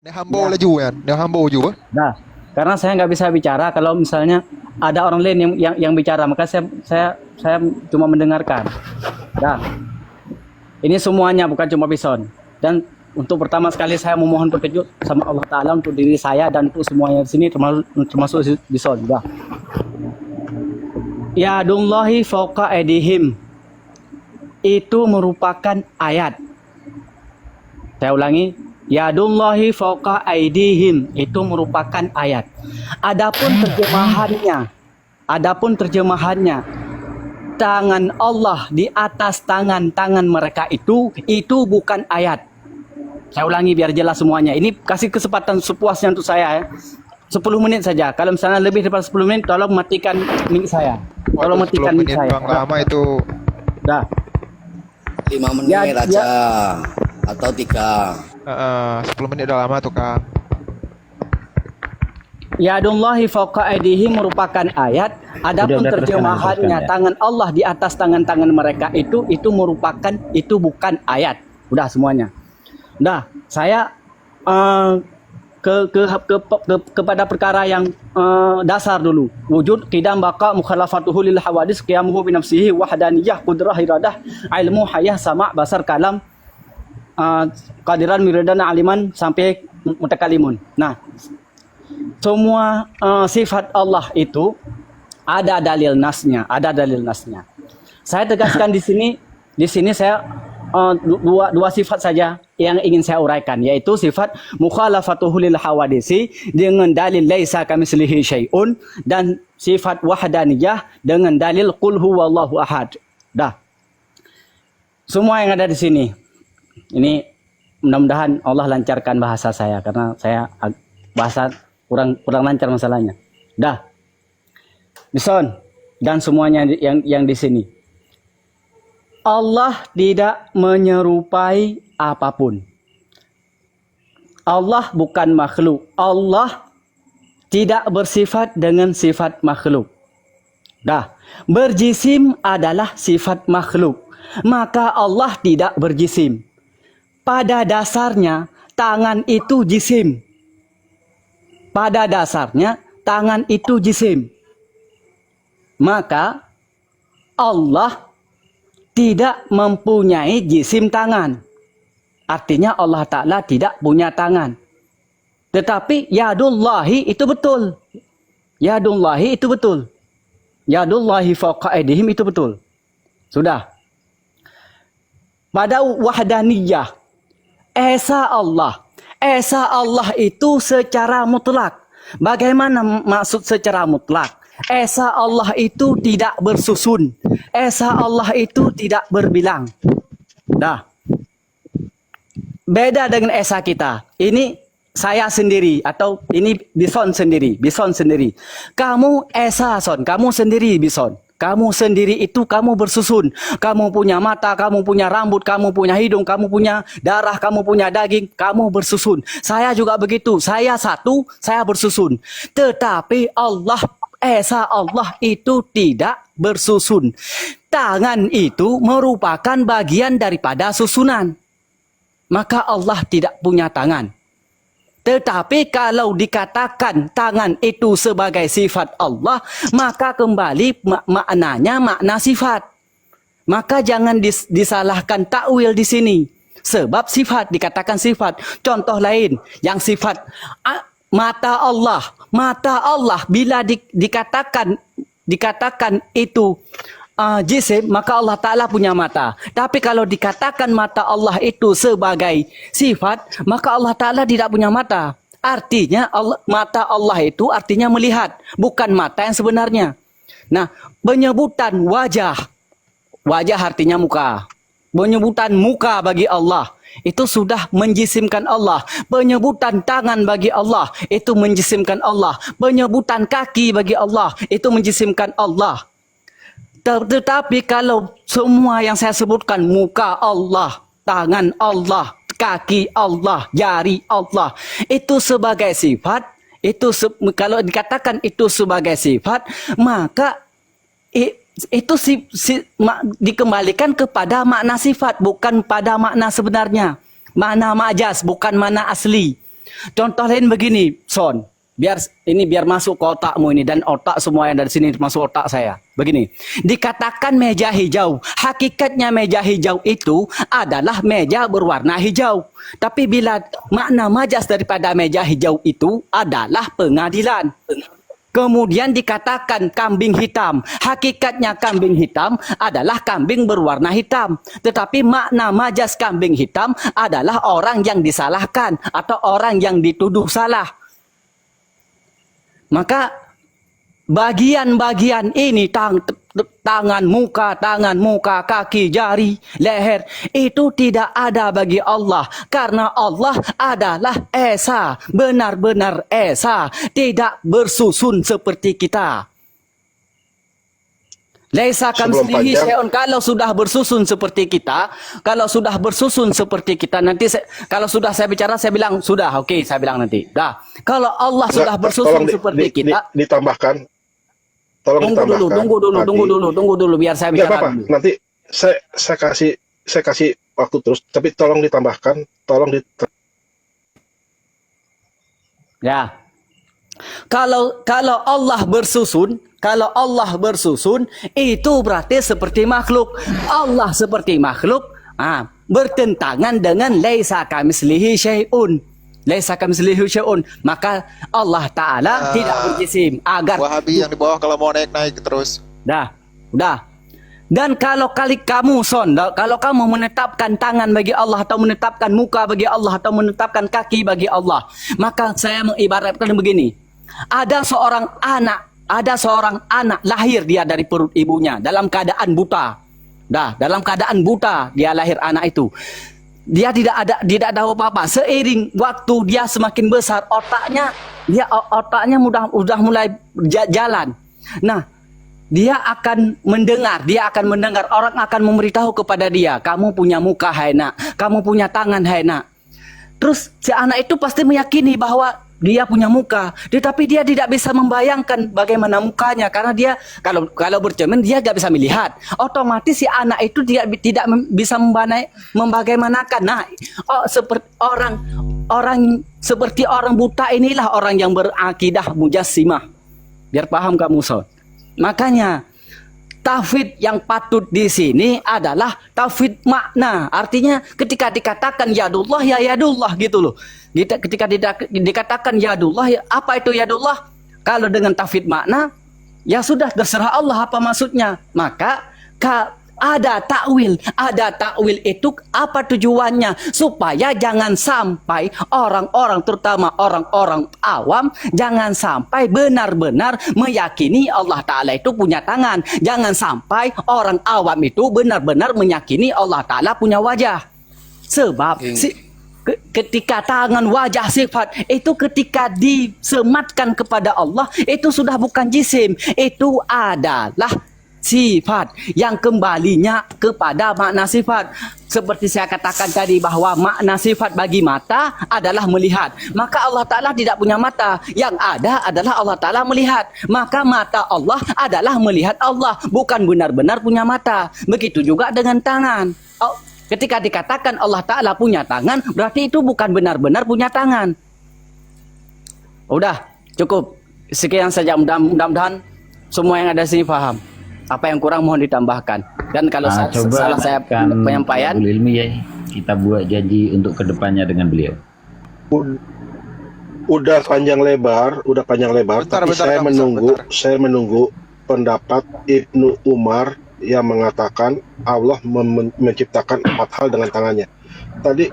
Nehambo Ya, laju kan? Nehambo juga. dah. Karena saya nggak bisa bicara kalau misalnya ada orang lain yang bicara, maka saya cuma mendengarkan. Dah. Ini semuanya bukan cuma Bison. Dan untuk pertama sekali saya memohon petunjuk sama Allah Taala untuk diri saya dan untuk semuanya di sini termasuk Bison. Dah. Ya Yadullahi fauqa aydihim itu merupakan ayat. Saya ulangi, yadullahi fauqa aydihim itu merupakan ayat. Adapun terjemahannya, tangan Allah di atas tangan-tangan mereka itu bukan ayat. Saya ulangi biar jelas semuanya. Ini kasih kesempatan sepuasnya untuk saya ya. 10 menit saja. Kalau misalnya lebih daripada 10 menit, tolong matikan mic saya. Tolong Waduh, 10 matikan mic menit saya. bang lama itu. Dah. 5 Ya, menit ya, aja atau 3. 10 menit udah lama tuh Kang. Yadullahi fauqa aydihim merupakan ayat. Adapun Udah, terjemahannya teruskan ya. tangan Allah di atas tangan-tangan mereka itu bukan ayat. Udah semuanya. Udah, saya kepada perkara yang dasar dulu. Wujud qidam baqa mukhalafatuhu lil hawadis qiyamuhu bi nafsihi wahdaniyah qudrah iradah ilmu hayah sama basar kalam qadiran miridan aliman sampai mutakalimun. Nah, semua sifat Allah itu ada dalil nasnya. Saya tegaskan di sini saya dua sifat saja yang ingin saya uraikan, yaitu sifat mukhalafatuhu lil hawadisi dengan dalil laisa kamitslihi syai'un dan sifat wahdaniyah dengan dalil qul huwallahu ahad. Dah. Semua yang ada di sini. Ini mudah-mudahan Allah lancarkan bahasa saya karena saya bahasa kurang lancar masalahnya. Dah. Bison dan semuanya yang di sini. Allah tidak menyerupai apapun. Allah bukan makhluk. Allah tidak bersifat dengan sifat makhluk. Dah. Berjisim adalah sifat makhluk. Maka Allah tidak berjisim. Pada dasarnya tangan itu jisim. Pada dasarnya tangan itu jisim. Maka Allah tidak mempunyai jisim tangan. Artinya Allah Ta'ala tidak punya tangan. Tetapi yadullahi itu betul. Yadullahi itu betul. Yadullahi fauqa aydihim itu betul. Sudah. Pada wahdaniyah, esa Allah itu secara mutlak. Bagaimana maksud secara mutlak? Esa Allah itu tidak bersusun. Esa Allah itu tidak berbilang. Dah. Beda dengan esa kita. Ini saya sendiri atau ini Bison sendiri. Kamu esa Son, kamu sendiri Bison. Kamu sendiri itu kamu bersusun. Kamu punya mata, kamu punya rambut, kamu punya hidung, kamu punya darah, kamu punya daging, kamu bersusun. Saya juga begitu. Saya satu, saya bersusun. Tetapi esa Allah itu tidak bersusun. Tangan itu merupakan bagian daripada susunan. Maka Allah tidak punya tangan. Tetapi kalau dikatakan tangan itu sebagai sifat Allah, maka kembali maknanya makna sifat. Maka jangan disalahkan takwil di sini. Sebab sifat dikatakan sifat. Contoh lain yang sifat mata Allah bila dikatakan itu jisim, maka Allah Ta'ala punya mata. Tapi kalau dikatakan mata Allah itu sebagai sifat, maka Allah Ta'ala tidak punya mata. Artinya mata Allah itu artinya melihat, bukan mata yang sebenarnya. Nah, penyebutan wajah artinya muka. Penyebutan muka bagi Allah itu sudah menjisimkan Allah. Penyebutan tangan bagi Allah itu menjisimkan Allah. Penyebutan kaki bagi Allah itu menjisimkan Allah. Tetapi kalau semua yang saya sebutkan, muka Allah, tangan Allah, kaki Allah, jari Allah, itu sebagai sifat, kalau dikatakan itu sebagai sifat, maka itu dikembalikan kepada makna sifat, bukan pada makna sebenarnya. Makna majas, bukan makna asli. Contoh lain begini, Son. Biar masuk ke otakmu ini dan otak semua yang dari sini masuk otak saya. Begini, dikatakan meja hijau, hakikatnya meja hijau itu adalah meja berwarna hijau. Tapi bila makna majas daripada meja hijau itu adalah pengadilan. Kemudian dikatakan kambing hitam. Hakikatnya kambing hitam adalah kambing berwarna hitam. Tetapi makna majas kambing hitam adalah orang yang disalahkan atau orang yang dituduh salah. Maka bagian-bagian ini tangan, muka, kaki, jari, leher itu tidak ada bagi Allah karena Allah adalah Esa, benar-benar Esa, tidak bersusun seperti kita. Laisa kamitslihi syai'un. Kalau sudah bersusun seperti kita, nanti kalau sudah saya bicara saya bilang sudah, oke, saya bilang nanti. Dah. Kalau Allah sudah bersusun seperti kita, ditambahkan. Tolong ditambahkan. Tunggu dulu biar saya bicara. Enggak apa-apa. Nanti saya kasih waktu terus, tapi tolong ditambahkan, Ya. Kalau Allah bersusun itu berarti seperti makhluk. Allah seperti makhluk bertentangan dengan laisa kamitslihi syai'un. Laisa kamitslihi syai'un. Maka Allah Ta'ala tidak berjisim agar Wahabi yang di bawah kalau mau naik terus. Udah. Dan kalau kamu kalau kamu menetapkan tangan bagi Allah atau menetapkan muka bagi Allah atau menetapkan kaki bagi Allah, maka saya mengibaratkan begini. Ada seorang anak lahir dia dari perut ibunya dalam keadaan buta. Dalam keadaan buta dia lahir anak itu. Dia tidak ada apa-apa. Seiring waktu dia semakin besar, otaknya udah mulai jalan. Nah, dia akan mendengar, orang akan memberitahu kepada dia, kamu punya muka hai nak, kamu punya tangan hai nak. Terus si anak itu pasti meyakini bahwa dia punya muka, tetapi dia tidak bisa membayangkan bagaimana mukanya karena dia kalau bercermin dia tidak bisa melihat. Otomatis si anak itu tidak bisa membagaimanakan. Nah, seperti orang buta inilah orang yang berakidah mujassimah. Biar paham kamu, Son. Makanya tauhid yang patut di sini adalah tauhid makna. Artinya ketika dikatakan yadullah ya yadullah gitu loh. Ketika dikatakan yadullah, apa itu yadullah? Kalau dengan tauhid makna, ya sudah terserah Allah apa maksudnya. Maka ada takwil itu apa tujuannya? Supaya jangan sampai orang-orang, terutama orang-orang awam, jangan sampai benar-benar meyakini Allah Ta'ala itu punya tangan. Jangan sampai orang awam itu benar-benar meyakini Allah Ta'ala punya wajah. Sebab ketika tangan, wajah, sifat itu ketika disematkan kepada Allah itu sudah bukan jisim, itu adalah sifat yang kembalinya kepada makna sifat. Seperti saya katakan tadi bahwa makna sifat bagi mata adalah melihat. Maka Allah Ta'ala tidak punya mata. Yang ada adalah Allah Ta'ala melihat. Maka mata Allah adalah melihat Allah, bukan benar-benar punya mata. Begitu juga dengan tangan. Ketika dikatakan Allah Ta'ala punya tangan, berarti itu bukan benar-benar punya tangan. Udah, cukup. Sekian saja, mudah-mudahan semua yang ada di sini paham. Apa yang kurang mohon ditambahkan. Dan kalau salah saya penyampaian, ilmiah, kita buat janji untuk kedepannya dengan beliau. Udah panjang lebar, tapi saya menunggu pendapat Ibnu Umar yang mengatakan Allah menciptakan 4 hal dengan tangannya. Tadi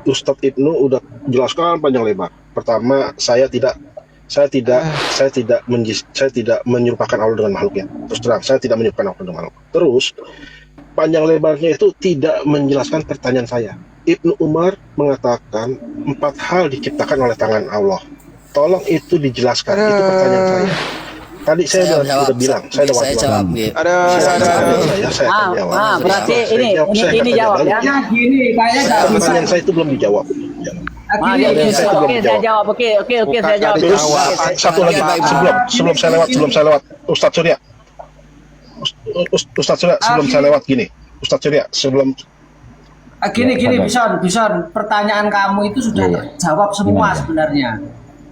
Ustadz Ibnu udah jelaskan panjang lebar. Pertama, saya tidak menyerupakan Allah dengan makhluknya. Terus terang, saya tidak menyerupakan Allah dengan makhluk. Terus panjang lebarnya itu tidak menjelaskan pertanyaan saya. Ibnu Umar mengatakan 4 hal diciptakan oleh tangan Allah. Tolong itu dijelaskan. Itu pertanyaan saya. Tadi saya udah bilang, saya jawab. Saya akan jawab. Berarti ini jawab ya. Pertanyaan saya itu belum dijawab. Oke, saya jawab. Oke, saya jawab. Terus satu lagi sebelum saya lewat, Ustadz Surya. Ustadz Surya sebelum saya lewat gini. Ustadz Surya Gini Ya, Bison, pertanyaan kamu itu sudah Iya, iya. terjawab semua Gimana? sebenarnya.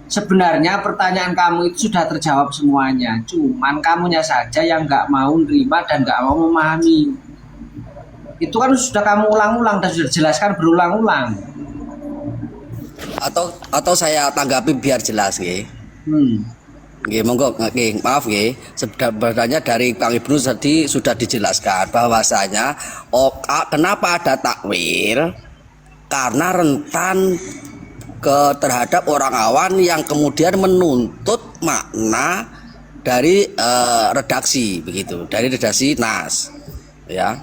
Sebenarnya pertanyaan kamu itu sudah terjawab semuanya. Cuman kamunya saja yang nggak mau nerima dan nggak mau memahami. Itu kan sudah kamu ulang-ulang dan sudah dijelaskan berulang-ulang. Atau saya tanggapi biar jelas nggih. Nggih, monggo nggih, maaf nggih. Sebenarnya dari Kang Ibnu tadi sudah dijelaskan bahwasanya kenapa ada takwil? Karena rentan terhadap orang awam yang kemudian menuntut makna dari redaksi begitu, dari redaksi nas. Ya.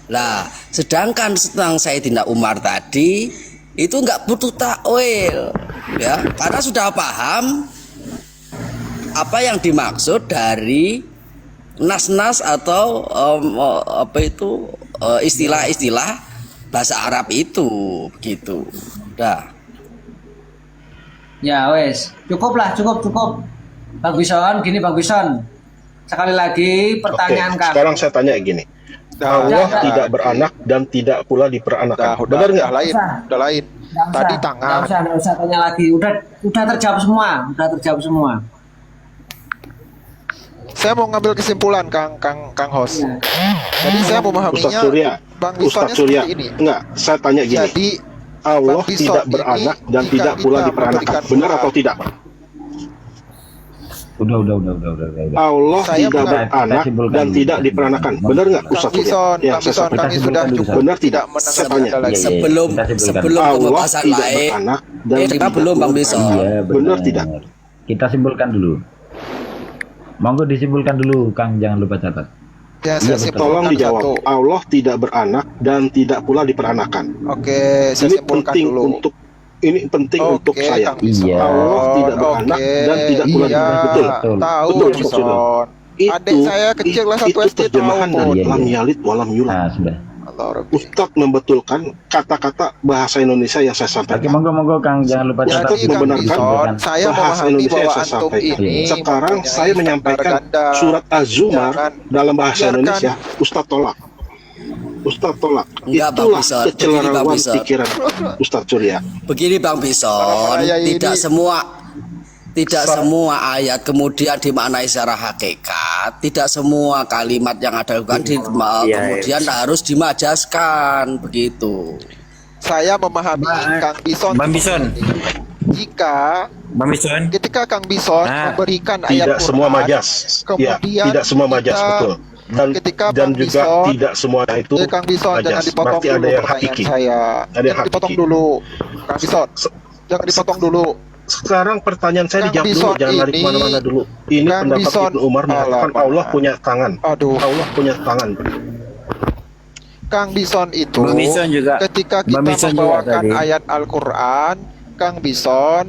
Lah, sedangkan tentang Sayyidina Umar tadi itu nggak butuh takwil, ya, karena sudah paham apa yang dimaksud dari nas-nas atau istilah-istilah bahasa Arab itu, begitu. Dah. Ya wes, cukup. Bang Bison, gini Bang Bison. Sekali lagi pertanyaan kamu. Sekarang saya tanya gini. Allah tidak beranak dan tidak pula diperanakan. Benar nggak? Udah lain. Tadi tangan. Nggak usah tanya lagi. Udah terjawab semua. Saya mau ngambil kesimpulan Kang Host. Ya. Jadi saya memahaminya Ustaz Surya, Bang Bisonnya Ustaz Surya, seperti ini. enggak, saya tanya gini. Jadi Allah Bang Bison tidak ini, beranak dan jika tidak pula kita diperanakan. memberikan Benar Quran, atau tidak? Udah. Allah Saya tidak mengambil- beranak Kita simpulkan dan dulu. tidak diperanakan. Benar nggak, Kang Ustaz Surya? Bison, Ya, Kang saya Bison, sampaikan. kami Kita sudah simpulkan cukup dulu. Benar tidak? menanggapi Saya tanya. Anda lagi. Iya, Sebelum kita simpulkan. sebelum Allah pembahasan tidak lain, beranak dan kita tidak belum Bang pula Bison. diperanakan. Iya, Benar tidak? Kita simpulkan dulu. Monggo disimpulkan dulu, Kang, jangan lupa catat. Ya, Iya, saya betul. simpulkan Tolong dijawab. satu. Allah tidak beranak dan tidak pula diperanakan. Oke, saya Ini simpulkan penting dulu. untuk saya. Kang Bison. Iya. Allah tidak beranak dan tidak pula Iya, diperanakan. Betul. tahu Betul, Bison. Ustaz. Adik saya kecil lah satu itu SD tahu. terjemahan dari Iya, iya. lam yalid walam yulad. Nah, sudah. Allah Rabbi. Ustadz membetulkan kata-kata bahasa Indonesia yang saya Oke, sampaikan. monggo Kang, jangan lupa catat. Jadi Kang membenarkan Bison, saya bahasa memahami Indonesia bahwa yang saya antum sampaikan. ini Sekarang mempunyai saya menyampaikan standar ganda. surat Az-Zumar Jangan dalam bahasa biarkan- Indonesia. Ustadz tolak. Ustadz tolak. Enggak, Bang Itulah Bison. Begini, kecelarawan Bang Bison. pikiran Ustadz Surya. Begini Bang Bison, Raya ini- tidak semua ayat kemudian dimaknai secara hakikat, tidak semua kalimat yang ada kan kemudian harus dimajaskan begitu. Saya memahami Kang Bison. Bang Bison. Jika Bang Bison. ketika Kang Bison Nah, memberikan ayat Tidak semua Quran, majas. Ya, kemudian tidak semua majas, kita- betul. ketika Dan Bang juga Bison- tidak semuanya itu Kang Bison jangan majas. dipotong Berarti dulu ada yang pertanyaan hakiki. saya. Ada yang Jangan dipotong hakiki. dulu, Kang Bison. Jangan dipotong dulu. Sekarang pertanyaan saya Kang dijawab dulu, Bison jangan lari ini- kemana-mana dulu. Ini Kang pendapat Bison- Ibnu Umar mengatakan Alamak. Allah punya tangan. Aduh. Allah punya tangan. Kang Bison itu Bang Bison juga. ketika Bang kita Bison juga membawakan tadi. ayat Al-Quran, Kang Bison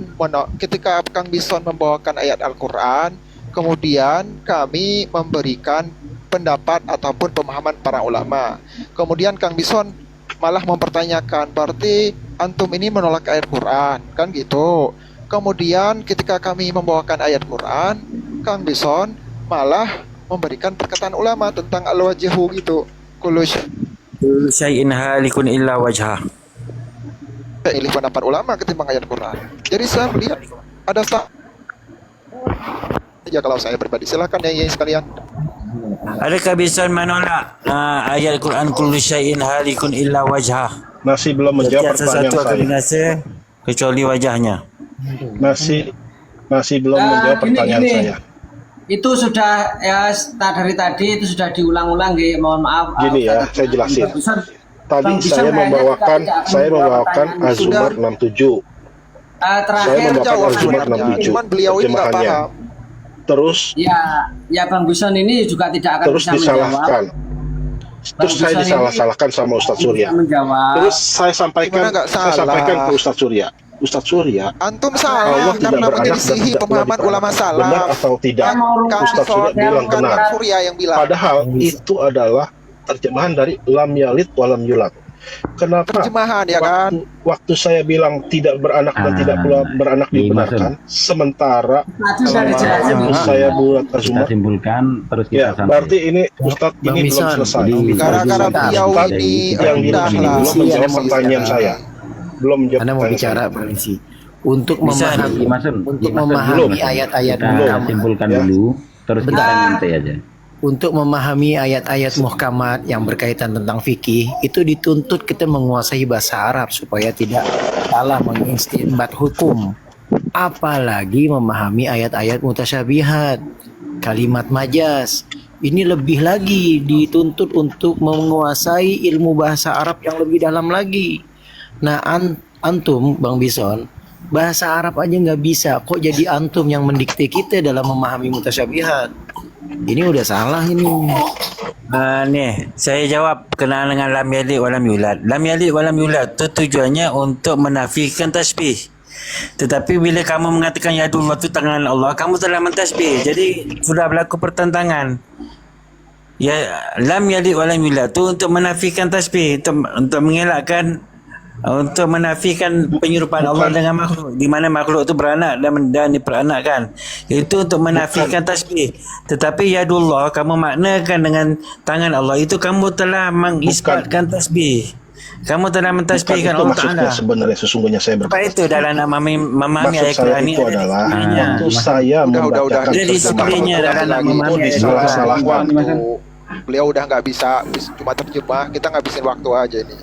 ketika Kang Bison membawakan ayat Al-Quran, kemudian kami memberikan pendapat ataupun pemahaman para ulama. Kemudian Kang Bison malah mempertanyakan, berarti antum ini menolak ayat Quran, kan gitu. Kemudian ketika kami membawakan ayat Quran, Kang Bison malah memberikan perkataan ulama tentang al-wajhu gitu. Kullu Kullu syai'in halikun illa wajhah. pilih pendapat ulama ketimbang ayat Quran. Jadi saya melihat ada ya kalau saya pribadi. Silakan ya sekalian. Adakah bisa menolak ayat Quran kullu syai'in halikun illa wajhah? Masih belum menjawab Setiap sesuatu pertanyaan akan saya. binasa kecuali wajahnya. Masih belum menjawab pertanyaan gini. saya. Itu sudah ya dari tadi itu sudah diulang-ulang, nggih. Mohon maaf. Gini ya, saya jelasin. Tadi saya membawakan Az-Zumar 67. Saya Terakhir membawakan jawab Az-Zumar sebenarnya. 67. Cuman beliau ini nggak terjemahannya. paham. Terus ya Bang Bison ini juga tidak akan bisa disalahkan. menjawab. Terus saya disalah-salahkan sama Ustadz Surya. Menjawab. Terus saya sampaikan Gimana nggak salah? ke Ustadz Surya. Ustadz Surya, Antum Allah salah tidak karena beranak dan menyelisihi tidak pula pemahaman ulama diperanakan. salah. Benar atau tidak? Kang Ustadz Surya Bison, bilang bukan benar. Kang Surya yang bilang. Padahal itu adalah terjemahan dari lam yalid walam yulad. Kenapa terjemahan ya kan? waktu saya bilang tidak beranak dan tidak pula beranak Iya, dibenarkan, sementara Nah, itu sudah dijelasin. saya buat Kita terjemah. simpulkan terus kita Ya, sampai. berarti ini Ustadz Bang ini belum Bison, selesai. jadi Gara-gara Ustaz, beliau Ustaz ini yang di rendah sini lah. belum menjawab pertanyaan saya. Belum menjawab Anda mau pertanyaan bicara saya. permisi untuk Bisa, memahami Dimaksud, untuk Dimaksud, memahami belum. ayat-ayat kita Belum. simpulkan Ya. dulu terus kita Bentar. nyantai aja. untuk memahami ayat-ayat muhkamat yang berkaitan tentang fikih itu dituntut kita menguasai bahasa Arab supaya tidak salah mengistinbat hukum, apalagi memahami ayat-ayat mutasyabihat, kalimat majas. Ini lebih lagi dituntut untuk menguasai ilmu bahasa Arab yang lebih dalam lagi. Nah, antum Bang Bison, bahasa Arab aja nggak bisa, kok jadi antum yang mendikte kita dalam memahami mutasyabihat? Ini udah salah ini. Nih, saya jawab kenaan dengan lam yalid wa lam yulad. Lam yalid wa lam yulad tu tujuannya untuk menafikan tasbih. Tetapi bila kamu mengatakan yadullah tu tangan Allah, kamu telah mentasbih. Jadi sudah berlaku pertentangan. Ya, lam yalid wa lam yulad tu untuk menafikan tasbih, untuk mengelakkan, untuk menafikan penyerupaan Allah dengan makhluk, di mana makhluk itu beranak dan diperanakkan. Itu untuk menafikan tasbih. Tetapi yadullah kamu maknakan dengan tangan Allah, itu kamu telah mengisbatkan tasbih. Kamu telah Bukan mentasbihkan itu Allah maksudnya Ta'ala. sebenarnya, sesungguhnya saya Apa berkata. itu dalam nak memahami Maksud ayat saya Quran ini itu ada adalah disiplinnya. waktu saya Udah, membacakan udah. Ada disiplinnya terjemahan dalam nak Lagi memahami itu ayat disalah-salahkan. waktu. Beliau udah nggak bisa cuma terjemah, kita ngabisin waktu aja ini.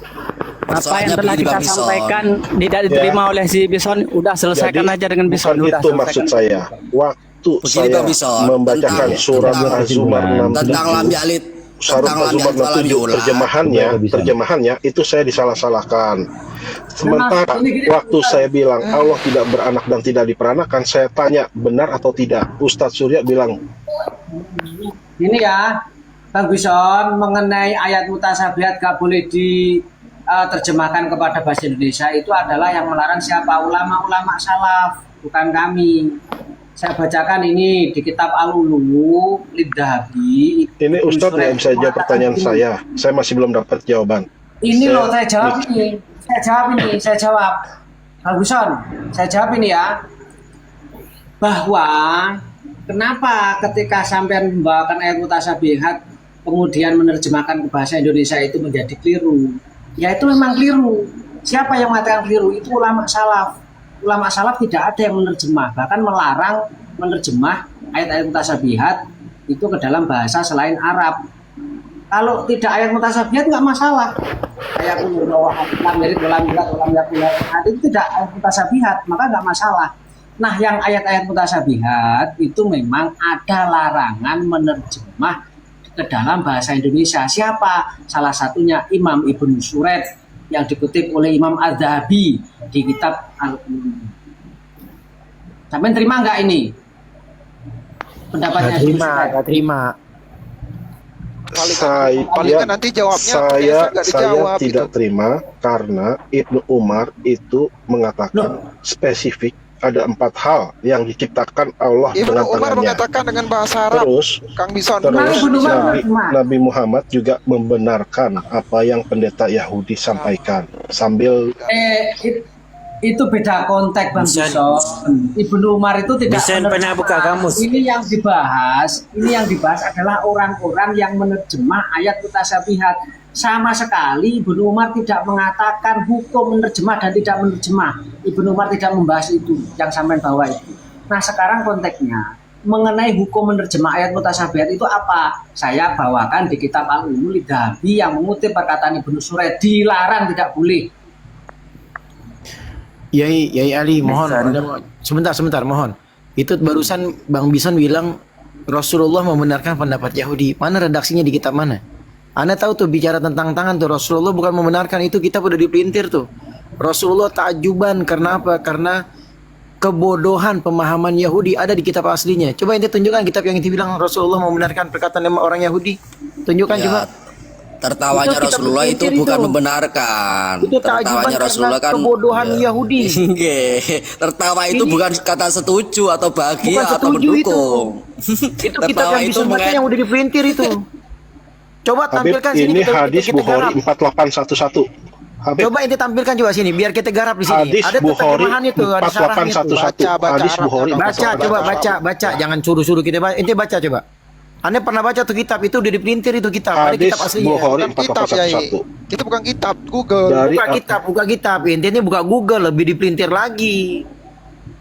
Apa Soalnya yang telah begini, kita Bang Bison. sampaikan tidak diterima oleh si Bison, udah selesaikan Jadi, aja dengan Bison. bukan Udah itu maksud selesaikan. saya. Waktu Begini, saya Bang Bison, membacakan tentang- surat tentang- Az-Zumar tentang lam 67, yalid, Surat tentang lam Az-Zumar yalid wa lam 67 yulad. terjemahannya itu saya disalah-salahkan. Sementara waktu saya bilang Allah tidak beranak dan tidak diperanakan, saya tanya benar atau tidak. Ustadz Surya bilang Ini ya, Bang Bison, mengenai ayat mutasabihat gak boleh diterjemahkan kepada bahasa Indonesia itu adalah yang melarang siapa? Ulama-ulama salaf, bukan kami. Saya bacakan ini di kitab Al-Ulu Lidhabi. ini Ustadz nggak bisa jawab pertanyaan saya. Saya masih belum dapat jawaban. Ini Saya- loh, saya jawab ini. Saya jawab. Bang Bison, saya jawab ini ya. Bahwa kenapa ketika sampean membawakan ayat mutasabihat kemudian menerjemahkan ke bahasa Indonesia itu menjadi keliru? Ya itu memang keliru. Siapa yang mengatakan keliru? Itu ulama salaf. Ulama salaf tidak ada yang menerjemah, bahkan melarang menerjemah ayat-ayat mutasabihat itu ke dalam bahasa selain Arab. Kalau tidak ayat mutasabihat nggak masalah. Kayak itu tidak ayat mutasabihat, maka nggak masalah. Nah, yang ayat-ayat mutasabihat itu memang ada larangan menerjemah ke dalam bahasa Indonesia. Siapa? Salah satunya Imam Ibnu Suret yang dikutip oleh Imam Az-Zahabi di kitab Al-Qur'an. Sampai terima nggak ini? Pendapatnya Ibnu Suret. Nggak terima. Palingan nanti jawabnya saya nggak dijawab tidak gitu. terima karena Ibnu Umar itu mengatakan spesifik ada 4 hal yang diciptakan Allah Ibnu dengan Umar tangannya. mengatakan dengan bahasa Arab. Terus Kang Bison, terus Ibnu Umar Nabi Muhammad juga membenarkan apa yang pendeta Yahudi sampaikan sambil Itu beda konteks Bang Bisa- Bison. Ibnu Umar itu tidak Bisa menerjemah. pernah buka kamus. Ini yang dibahas adalah orang-orang yang menerjemah ayat mutasabihat. Sama sekali Ibnu Umar tidak mengatakan hukum menerjemah dan tidak menerjemah. Ibnu Umar tidak membahas itu yang sampai bawah itu. Nah, sekarang konteksnya mengenai hukum menerjemah ayat mutasabihat itu apa? Saya bawakan di kitab Al-Ulu Lidhabi yang mengutip perkataan Ibnu Suret, dilarang, tidak boleh. Yai Ali, mohon. Sebentar, mohon. Itu barusan Bang Bison bilang Rasulullah membenarkan pendapat Yahudi. Mana redaksinya di kitab mana? Anda tahu tuh bicara tentang tangan tuh Rasulullah bukan membenarkan itu, kitab udah dipelintir tuh. Rasulullah takjuban karena apa? Karena kebodohan pemahaman Yahudi ada di kitab aslinya. Coba ente tunjukkan kitab yang ente bilang Rasulullah membenarkan perkataan orang Yahudi. Tunjukkan Ya, coba. tertawanya Itu kita Rasulullah itu berpikir bukan itu. membenarkan. Itu takjuban Tertawanya karena Rasulullah kan kebodohan ya. Yahudi. Nggih. Tertawa itu Ini- bukan kata setuju atau bahagia Bukan atau setuju mendukung. Itu kitab Tertawa yang itu disunahkan yang udah dipelintir itu. Coba Habib tampilkan sini ini kita hadis garap. Bukhari 4811. Habib, Coba ente tampilkan juga sini biar kita garap di sini. hadis Ada tuh Bukhari terjemahan itu, ada syarahnya itu. 4811. Baca Hadis Arab, Bukhari Bang. Baca, coba baca, jangan suruh-suruh kita baca. Ente baca coba. Anda pernah baca tuh kitab itu udah dipelintir itu kitab. Ada Hadis kitab aslinya. Bukhari Bukan kitab ya, 4811. itu bukan kitab Google. Dari Buka kitab. Ente ini buka Google lebih dipelintir lagi.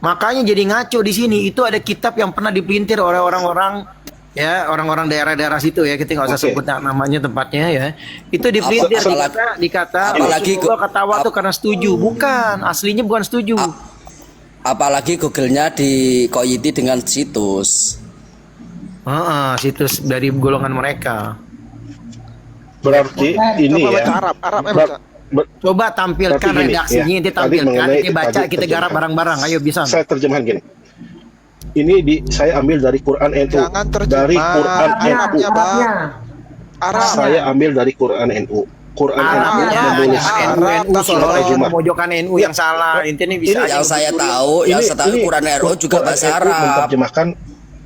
Makanya jadi ngaco di sini. Itu ada kitab yang pernah dipelintir oleh orang-orang ya, orang-orang daerah-daerah situ ya, kita nggak usah Oke. sebut namanya tempatnya ya. Itu dipelintir dikata apalagi Rasulullah ketawa tuh karena setuju. Bukan, aslinya bukan setuju. Apalagi Google-nya dikoyiti dengan situs. Situs dari golongan mereka. berarti ini Coba ya. baca Arab, Arabnya Ber- baca. Coba tampilkan Berarti gini, redaksinya, ya. ente Tadi tampilkan, mengenai ente baca, tadi kita garap terjemahan. bareng-bareng. Ayo bisa. Saya terjemahan gini. Ini saya ambil dari Quran NU. Jangan terjemah. Dari Quran NU. Arabnya, Bang. Arab. Saya ambil dari Quran NU. Quran NU Arabnya, menuliskan NU surat soalnya Az-Zumar. memojokkan NU yang salah. Ente ini bisa Yang saya tahu, Quran RO juga bahasa NU Arab. menerjemahkan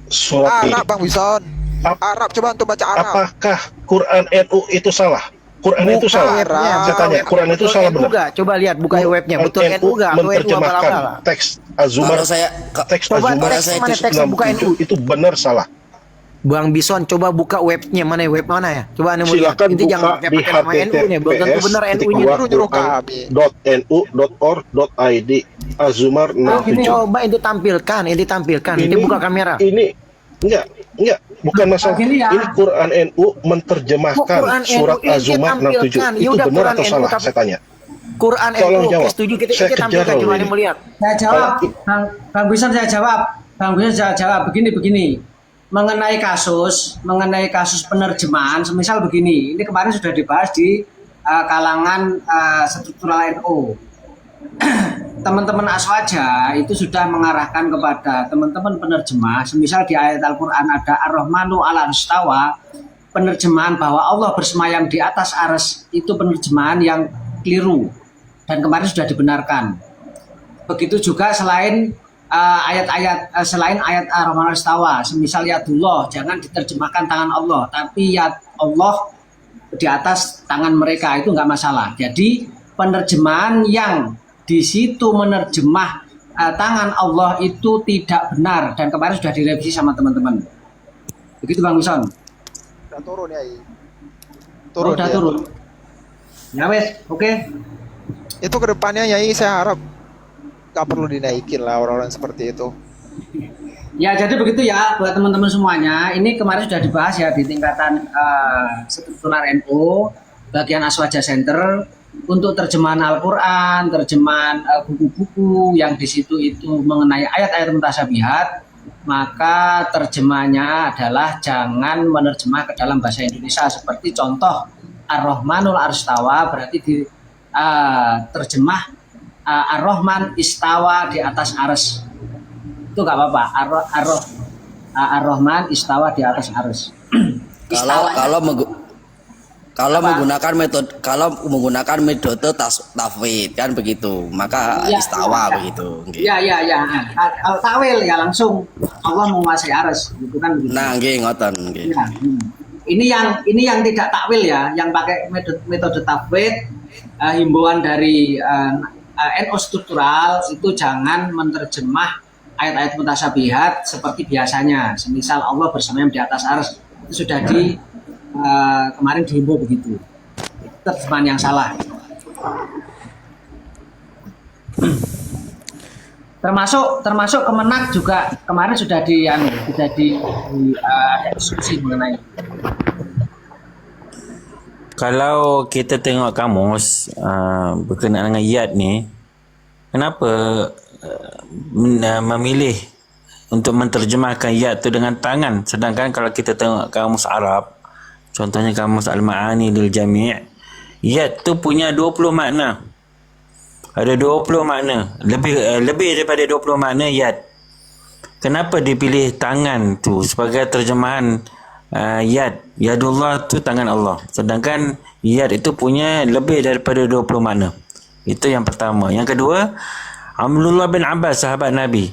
surat ini. Arab, Bang Wison. Arab, coba untuk baca Arab. Apakah Quran NU itu salah? Quran itu salah. Arab. Saya tanya, Quran itu salah NU benar? nggak? Coba lihat, buka webnya. Betul NU nggak? Atau NU menerjemahkan abal-abal? teks Az-Zumar. Kalau saya Teks Coba Az-Zumar teks mana, teks buka NU. itu benar salah. Bang Bison, coba buka webnya mana, web mana ya? Coba anda mau lihat. Silakan Inti jangan buka pakai di nama NU nya, belum tentu benar NU-nya. Nyuruh kami. .nu.org.id Az-Zumar 67. Coba ente tampilkan, ente buka kamera. Ini enggak, bukan masalah. Gini ya. Ini Quran NU menerjemahkan Quran NU surat ini Az-Zumar tampilkan. 67. Ya Itu udah, benar Quran atau NU salah? tapi- Saya tanya. Quran Tolong NU, jawab. setuju kita Saya tampilkan, kejar coba loh anda ini. mau lihat. Saya jawab, Bang Bisan saya jawab. Bang Bisan saya jawab begini. Mengenai kasus penerjemahan, semisal begini, ini kemarin sudah dibahas di kalangan struktural NU. Teman-teman Aswaja itu sudah mengarahkan kepada teman-teman penerjemah, semisal di ayat Al-Quran ada Ar-Rahmanu ala istawa, penerjemahan bahwa Allah bersemayam di atas arsy itu penerjemahan yang keliru dan kemarin sudah dibenarkan. Begitu juga selain selain ayat Ar-Rahman Istawa, semisal yadullah jangan diterjemahkan tangan Allah, tapi yad Allah di atas tangan mereka, itu nggak masalah. Jadi penerjemahan yang di situ menerjemah tangan Allah itu tidak benar dan kemarin sudah direvisi sama teman-teman. Begitu Bang Wison. Udah turun ya. Udah Ya. turun. Ya wes, oke. Itu kedepannya Yai, saya harap nggak perlu dinaikin lah orang-orang seperti itu. Ya jadi begitu ya buat teman-teman semuanya. Ini kemarin sudah dibahas ya di tingkatan struktural NU bagian Aswaja Center untuk terjemahan Al-Quran, terjemahan buku-buku yang di situ itu mengenai ayat-ayat mutasyabihat, maka terjemahnya adalah jangan menerjemah ke dalam bahasa Indonesia seperti contoh Ar-Rahmanul Arstawa, berarti di terjemah Ar-Rahman istawa di atas arsy. Itu nggak apa-apa. Ar-Rahman istawa di atas arsy. Kalau menggunakan metode tafwid kan begitu, maka Ya, istawa ya. begitu. Ya. Al-Tawil ya langsung Allah menguasai arsy, gitu kan begitu. Nah, nggih ngoten nggih. Ya, Ini yang tidak takwil ya, yang pakai metode tafwid, himbauan dari NU struktural itu jangan menerjemah ayat-ayat mutasyabihat seperti biasanya. Semisal Allah bersemayam di atas arsy, itu sudah kemarin dihimbau begitu. Itu terjemahan yang salah. Termasuk Kemenak juga kemarin sudah ada diskusi mengenai. Kalau kita tengok kamus berkenaan dengan yad ni, kenapa memilih untuk menterjemahkan yad tu dengan tangan, sedangkan kalau kita tengok kamus Arab, contohnya kamus Al-Ma'ani lil Jami', yad tu punya 20 makna. Ada 20 makna, lebih daripada 20 makna yad. Kenapa dipilih tangan tu sebagai terjemahan yad? Yadullah tu tangan Allah. Sedangkan yad itu punya lebih daripada 20 makna. Itu yang pertama. Yang kedua, Abdullah bin Abbas, sahabat Nabi,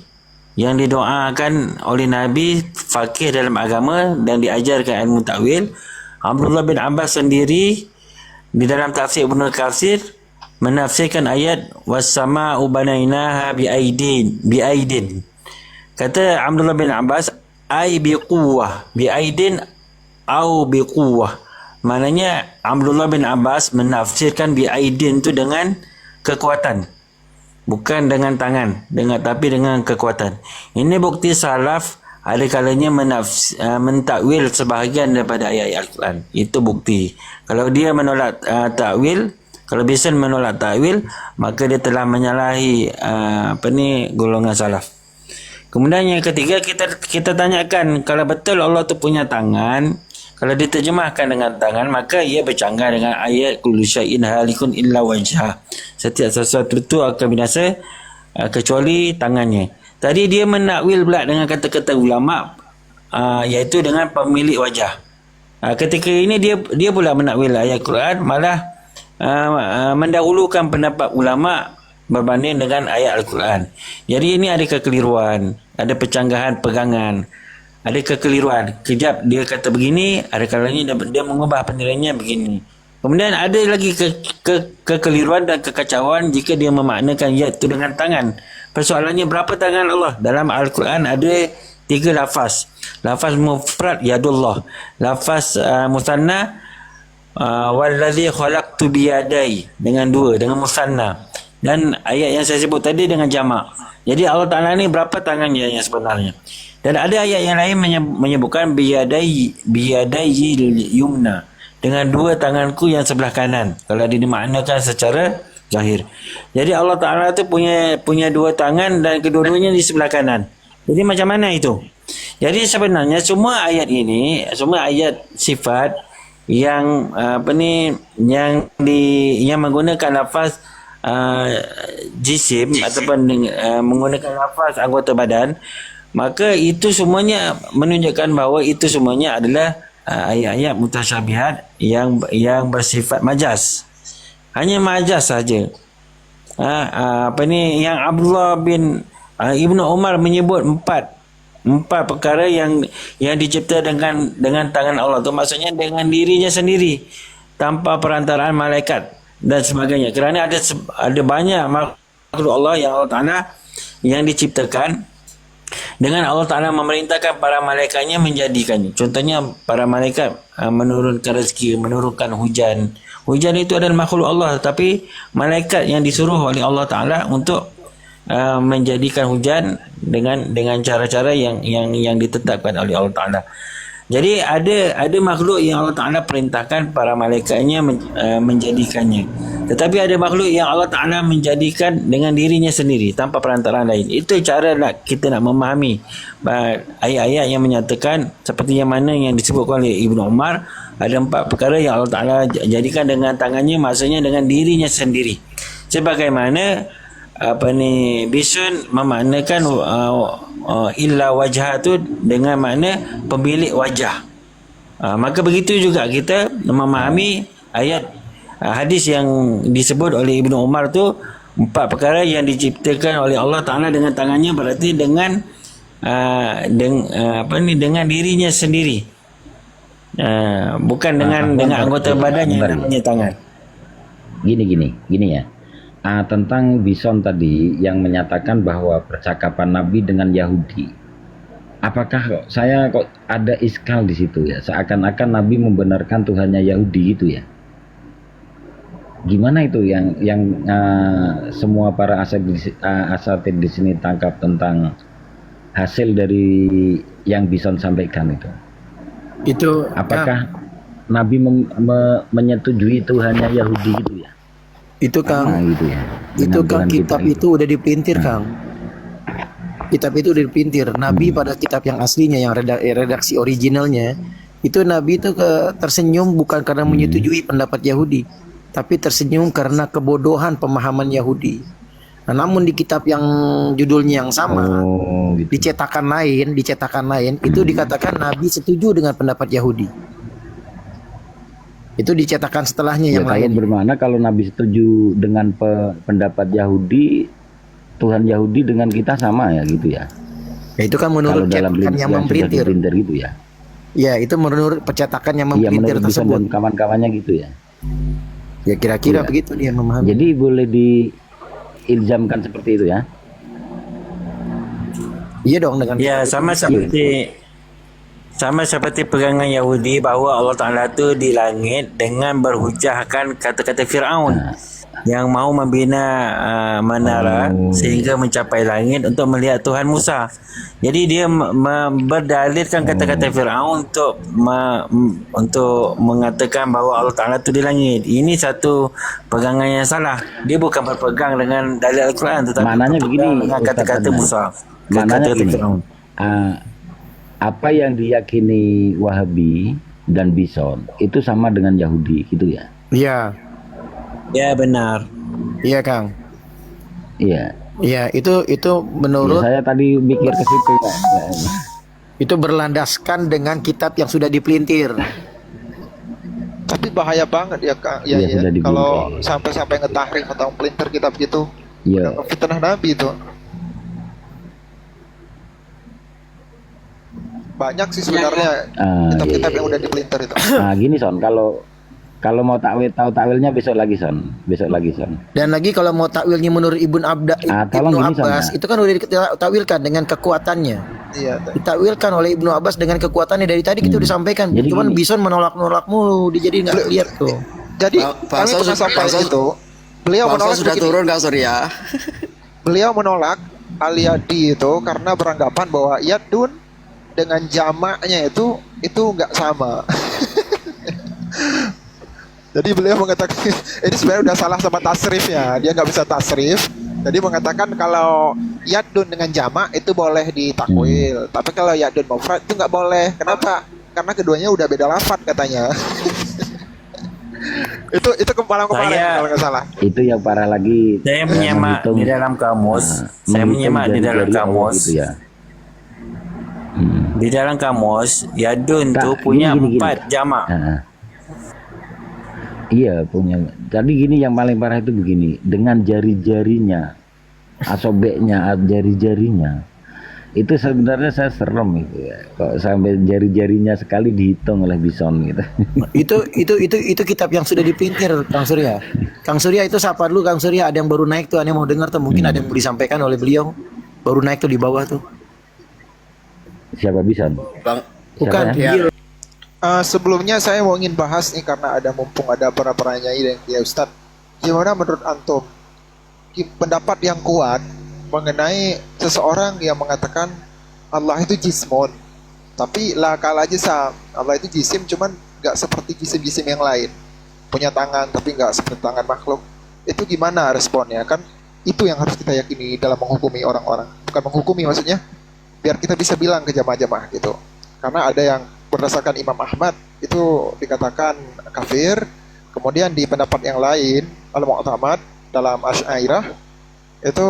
yang didoakan oleh Nabi, faqih dalam agama dan diajarkan ilmu takwil. Abdullah bin Abbas sendiri di dalam tafsir Ibnu Katsir menafsirkan ayat was-sama'u banainaha biaidin. Kata Abdullah bin Abbas, ai biquwwah, biaidin au biquwwah. Maknanya Abdullah bin Abbas menafsirkan biaidin tu dengan kekuatan. Bukan dengan tangan, tapi dengan kekuatan. Ini bukti salaf ada kalanya mentakwil sebahagian daripada ayat Al-Quran. Itu bukti. Kalau dia menolak takwil, kalau Bison menolak takwil, maka dia telah menyalahi golongan salaf. Kemudian yang ketiga, kita tanyakan, kalau betul Allah tu punya tangan, kalau diterjemahkan dengan tangan, maka ia bercanggah dengan ayat kullu syai'in halikun illa wajhah. Setiap sesuatu itu akan binasa kecuali tangannya. Tadi dia menakwil pula dengan kata-kata ulama, iaitu dengan pemilik wajah. Ketika ini dia pula menakwil ayat Quran, malah mendahulukan pendapat ulama berbanding dengan ayat Al-Quran. Jadi ini ada kekeliruan, ada pecanggahan pegangan, ada kekeliruan. Kejap dia kata begini, ada kalanya dia mengubah penilaiannya begini. Kemudian ada lagi kekeliruan dan kekacauan jika dia memaknakan ayat itu dengan tangan. Persoalannya, berapa tangan Allah? Dalam Al-Quran ada 3 lafaz. Lafaz mufrad yadullah, lafaz musanna wallazi khalaqtu biyadai dengan 2, dengan musanna, dan ayat yang saya sebut tadi dengan jamak. Jadi Allah Ta'ala ni berapa tangannya yang sebenarnya? Dan ada ayat yang lain menyebutkan biyadai yumna, dengan 2 tanganku yang sebelah kanan, kalau dimaknakan secara zahir. Jadi Allah Ta'ala tu punya 2 tangan dan kedua-duanya di sebelah kanan. Jadi macam mana itu? Jadi sebenarnya semua ayat ini, semua ayat sifat yang yang menggunakan lafaz jisim ataupun menggunakan lafaz anggota badan, maka itu semuanya menunjukkan bahawa itu semuanya adalah ayat-ayat mutasyabihat yang bersifat majaz. Hanya majaz saja. Yang Abdullah bin Ibnu Umar menyebut 4 perkara yang dicipta dengan tangan Allah tu, maksudnya dengan dirinya sendiri tanpa perantaraan malaikat dan sebagainya. Kerana ada banyak makhluk Allah yang Allah Ta'ala yang diciptakan dengan Allah Ta'ala memerintahkan para malaikatnya menjadikannya. Contohnya para malaikat menurunkan rezeki, menurunkan hujan. Hujan itu adalah makhluk Allah, tapi malaikat yang disuruh oleh Allah Ta'ala untuk menjadikan hujan dengan cara-cara yang ditetapkan oleh Allah Ta'ala. Jadi ada makhluk yang Allah Ta'ala perintahkan para malaikatnya menjadikannya. Tetapi ada makhluk yang Allah Ta'ala menjadikan dengan dirinya sendiri tanpa perantaraan lain. Itu cara kita nak memahami ayat-ayat yang menyatakan seperti yang mana yang disebutkan oleh Ibnu Umar, ada 4 perkara yang Allah Ta'ala jadikan dengan tangannya, maksudnya dengan dirinya sendiri. Sebagaimana Bishun memaknakan illa wajah tu dengan makna pemilik wajah. Maka begitu juga kita memahami ayat hadis yang disebut oleh Ibnu Umar tu, 4 perkara yang diciptakan oleh Allah Ta'ala dengan tangannya, berarti dengan dirinya sendiri, bukan dengan anggota badannya namanya tangan. Gini ya. Tentang Bison tadi yang menyatakan bahwa percakapan Nabi dengan Yahudi, apakah saya kok ada iskal di situ ya, seakan-akan Nabi membenarkan Tuhannya Yahudi gitu ya? Gimana itu yang semua para asatid di sini tangkap tentang hasil dari yang Bison sampaikan itu? Itu apakah Nabi menyetujui Tuhannya Yahudi gitu ya? Itu Kang, gitu ya. itu Kang, kitab itu udah dipintir Kang. Kitab itu udah dipintir. Nabi pada kitab yang aslinya, yang redaksi originalnya, itu Nabi itu tersenyum bukan karena menyetujui pendapat Yahudi, tapi tersenyum karena kebodohan pemahaman Yahudi. Nah, namun di kitab yang judulnya yang sama, gitu. di cetakan lain itu dikatakan Nabi setuju dengan pendapat Yahudi. Itu dicetakan setelahnya yang lain. Bermakna kalau Nabi setuju dengan pendapat Yahudi, Tuhan Yahudi dengan kita sama ya gitu ya. Ya itu kan menurut cetakan yang memprintir gitu ya. Ya itu menurut percetakan yang memprintir tersebut. Dan kawan-kawannya gitu ya. Ya kira-kira Iya. begitu dia memahami. Jadi boleh diilzamkan seperti itu ya. Iya dong dengan Ya, sama seperti pegangan Yahudi bahawa Allah Ta'ala tu di langit dengan berhujahkan kata-kata Fir'aun yang mahu membina menara sehingga mencapai langit untuk melihat Tuhan Musa. Jadi dia berdalilkan kata-kata Fir'aun untuk mengatakan bahawa Allah Ta'ala tu di langit. Ini satu pegangan yang salah. Dia bukan berpegang dengan dalil Al-Quran, tetapi Maknanya berpegang begini, dengan Ustaz kata-kata Adnan. Musa. Maknanya Kata-kata gini, Fir'aun. apa yang diyakini Wahabi dan Bison itu sama dengan Yahudi gitu ya? Iya, Ya, benar. iya Kang. Iya. Iya, itu Ya, menurut saya tadi mikir ke situ. itu berlandaskan dengan kitab yang sudah dipelintir. Tapi bahaya banget ya Kak. Ya, Iya, ya. sudah Kalau dibilang. sampai ngetahrif atau pelintir kitab gitu, Iya. fitnah Nabi itu. Banyak sih sebenarnya kitab-kitab yang udah dipelintir itu. Nah, gini Son, kalau mau tahu takwilnya besok lagi Son. Dan lagi kalau mau takwilnya menurut tolong Ibnu gini, Abbas, Son, itu kan udah ditakwilkan dengan kekuatannya. Iya. Ditakwilkan oleh Ibnu Abbas dengan kekuatannya dari tadi kita udah sampaikan. Jadi Cuman gini. Bison menolak mulu, dia jadi nggak lihat tuh. Jadi Pak kami Sos- pernah sampai Pak Sos- itu, beliau Bangsa menolak sudah begini. turun Kang Surya. Beliau menolak Al-Yadi itu karena beranggapan bahwa yadun dengan jamaknya itu nggak sama. Jadi beliau mengatakan ini sebenarnya udah salah sama tasrifnya, dia nggak bisa tasrif. Jadi mengatakan kalau yadun dengan jamak itu boleh ditakwil, tapi kalau yadun mufrad itu nggak boleh. Kenapa? Karena keduanya udah beda lafadz katanya. itu kemarin Saya- kalau nggak salah. Itu yang parah lagi. Saya menyemak menghitung- di dalam kamus. Saya menghitung menyemak di dalam jari-jari Allah kamus. gitu ya. Di dalam kamus, yadun Tak, tu punya gini. 4 jamak. Nah, iya punya. Jadi gini yang paling parah itu begini, dengan jari-jarinya, asobeknya, jari-jarinya, itu sebenarnya saya serem itu ya. Kok sampai jari-jarinya sekali dihitung oleh Bison gitu. Itu kitab yang sudah dipelintir, Kang Surya. Kang Surya itu sapa dulu Kang Surya, ada yang baru naik tuh, ada yang mau dengar tuh, mungkin ada yang mau disampaikan oleh beliau. Baru naik tuh di bawah tuh. Siapa Bison? Bang, Bukan, Siapa ya? dia. Sebelumnya saya mau ingin bahas nih karena mumpung ada para nyai dan Kiai Ustadz. Gimana menurut antum pendapat yang kuat mengenai seseorang yang mengatakan Allah itu jismun, tapi la kala jisam. Allah itu jisim cuman nggak seperti jisim-jisim yang lain, punya tangan tapi nggak seperti tangan makhluk. Itu gimana responnya? Kan itu yang harus kita yakini dalam menghukumi orang-orang, bukan menghukumi maksudnya, biar kita bisa bilang ke jamaah-jamaah gitu. Karena ada yang berdasarkan Imam Ahmad itu dikatakan kafir, kemudian di pendapat yang lain Al-Mu'tamad dalam Asy'ariyah itu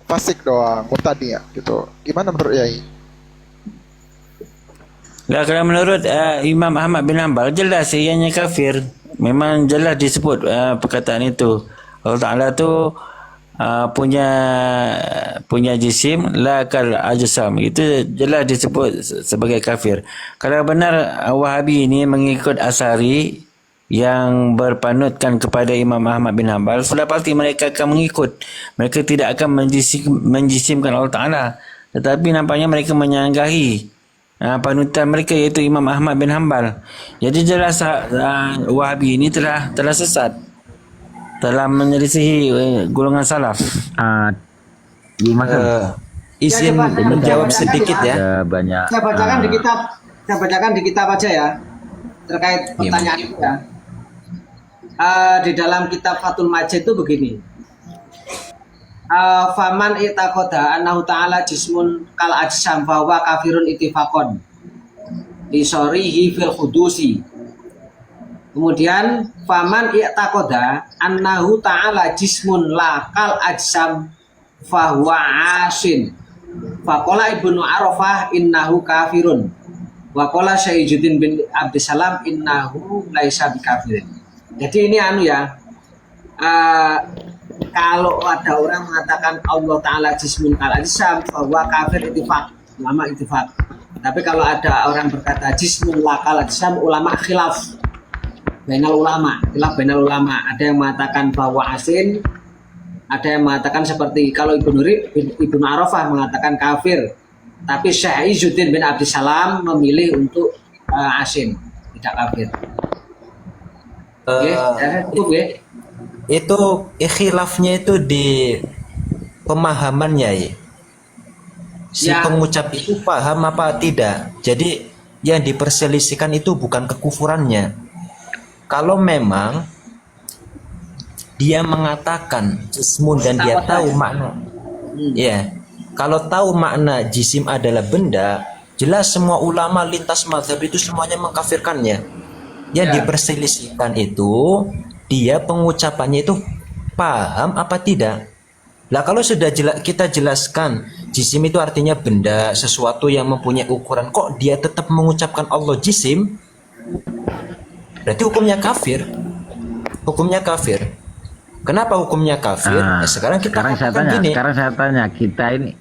fasik doang, murtadi ya gitu. Gimana menurut Yai? Lah, kalau menurut Imam Ahmad bin Hanbal jelas ianya kafir. Memang jelas disebut perkataan itu. Allah Ta'ala tu punya jisim la kal ajsam, itu jelas disebut sebagai kafir. Kalau benar Wahabi ini mengikut Asari yang berpanutkan kepada Imam Ahmad bin Hanbal, sudah pasti mereka akan mengikut. Mereka tidak akan menjisimkan Allah Ta'ala, tetapi nampaknya mereka menyanggahi panutan mereka, iaitu Imam Ahmad bin Hanbal. Jadi jelas Wahabi ini telah sesat, telah menyelisihi golongan salaf. Gimana? Izin Ya, coba, menjawab coba, sedikit coba. ya. Ada banyak. Saya bacakan di kitab aja ya, terkait pertanyaan itu ya. Di dalam kitab Fathul Majid itu begini. Faman i'taqada annahu ta'ala jismun kal ajsam bahwa kafirun ittifaqon li syarihi fil khudusi. Kemudian faman i'taqada annahu ta'ala jismun la kal ajsam fahuwa asin. Faqala Ibnu Arafah innahu kafirun. Wa qala Syaijuddin bin Abdussalam innahu laisa bikafirin. Jadi ini kalau ada orang mengatakan Allah Ta'ala jismun kal ajsam bahwa kafir ittifaq, ulama ittifaq. Tapi kalau ada orang berkata jismun la kal ajsam, ulama khilaf. bainal ulama, khilaf bainal ulama. Ada yang mengatakan bahwa asin, ada yang mengatakan seperti kalau Ibnu Arafah mengatakan kafir, tapi Syekh Izzuddin bin Abdissalam memilih untuk asin, tidak kafir. Oke, cukup ya. Itu khilafnya itu di pemahamannya ya. Si Ya. pengucap itu paham apa tidak. Jadi yang diperselisihkan itu bukan kekufurannya. Kalau memang dia mengatakan jismun dan dia tahu makna, ya, kalau tahu makna jisim adalah benda, jelas semua ulama lintas mazhab itu semuanya mengkafirkannya. Yang diperselisihkan itu dia pengucapannya itu paham apa tidak. Lah kalau sudah kita jelaskan jisim itu artinya benda, sesuatu yang mempunyai ukuran, kok dia tetap mengucapkan Allah jisim, berarti hukumnya kafir. Hukumnya kafir. Kenapa hukumnya kafir? Sekarang saya tanya kita ini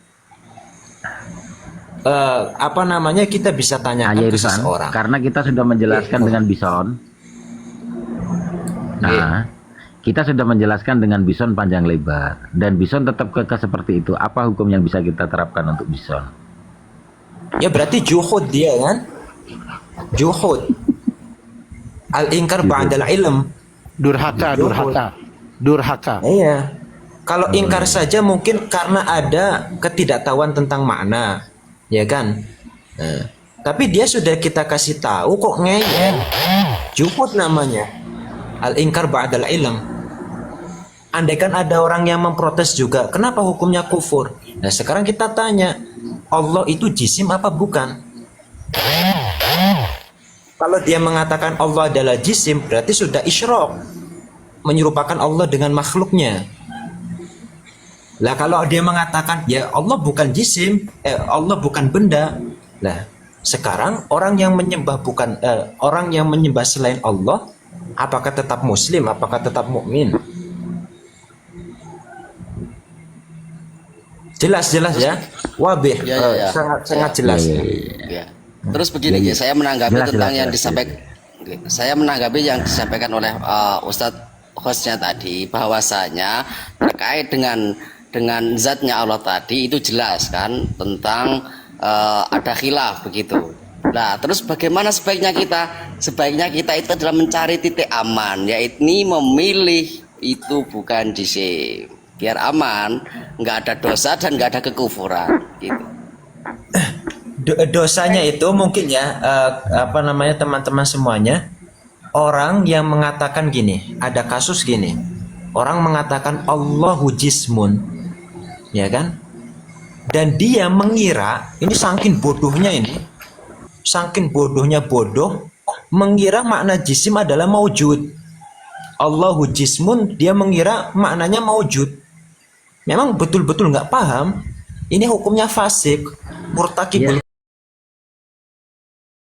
apa namanya, kita bisa tanyakan ke seseorang. karena kita sudah menjelaskan dengan bison. Nah, kita sudah menjelaskan dengan bison panjang lebar dan bison tetap kekeh seperti itu. Apa hukum yang bisa kita terapkan untuk bison? Ya berarti juhud dia kan? Juhud. Al-inkar ba'dal ilm. Durhaka. Iya. Kalau ingkar saja mungkin karena ada ketidaktahuan tentang makna, ya kan? Nah, tapi dia sudah kita kasih tahu kok ngeyel. Juhud namanya. Al-inkar ba'dal ilm. Andaikan ada orang yang memprotes juga, kenapa hukumnya kufur? Nah sekarang kita tanya, Allah itu jisim apa bukan? Kalau dia mengatakan Allah adalah jisim, berarti sudah isyrak, menyerupakan Allah dengan makhluknya. Lah kalau dia mengatakan ya Allah bukan jisim, Allah bukan benda. Lah sekarang orang yang menyembah orang yang menyembah selain Allah, apakah tetap muslim, apakah tetap mukmin? Jelas ya, wabih, sangat jelas. Ya. Terus begini, saya menanggapi saya menanggapi yang disampaikan oleh Ustadz hostnya tadi, bahwasanya terkait dengan zatnya Allah tadi itu jelas kan tentang ada khilaf begitu. Nah, terus bagaimana sebaiknya kita? Sebaiknya kita itu adalah mencari titik aman, yaitu memilih itu bukan jisim, biar aman, nggak ada dosa dan nggak ada kekufuran gitu. Dosanya itu mungkin ya, apa namanya, teman-teman semuanya, orang yang mengatakan gini, ada kasus gini, orang mengatakan Allahu jismun, ya kan, dan dia mengira, ini saking bodohnya bodoh, mengira makna jisim adalah maujud. Allahu jismun, dia mengira maknanya maujud. Memang betul-betul nggak paham. Ini hukumnya fasik, murtakibul